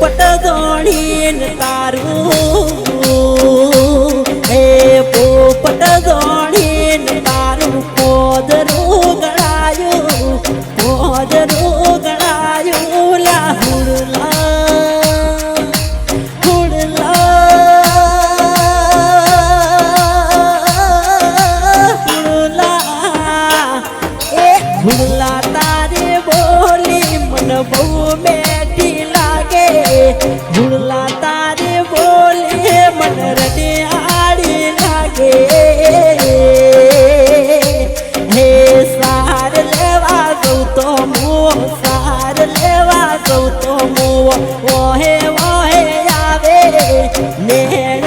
પોપટ જોડીને તારું હે પોપટ જોડીને તારું કોદરું ગળાયું લા હુડલા તારી બોલી મન બહુ મેઠી લાગે હુડલા તારી બોલી મન રડિયાળી લાગે હે સાર લેવા જઉં તો મું સાર લેવા જઉં તો મું ઓહે ઓહે આવે ને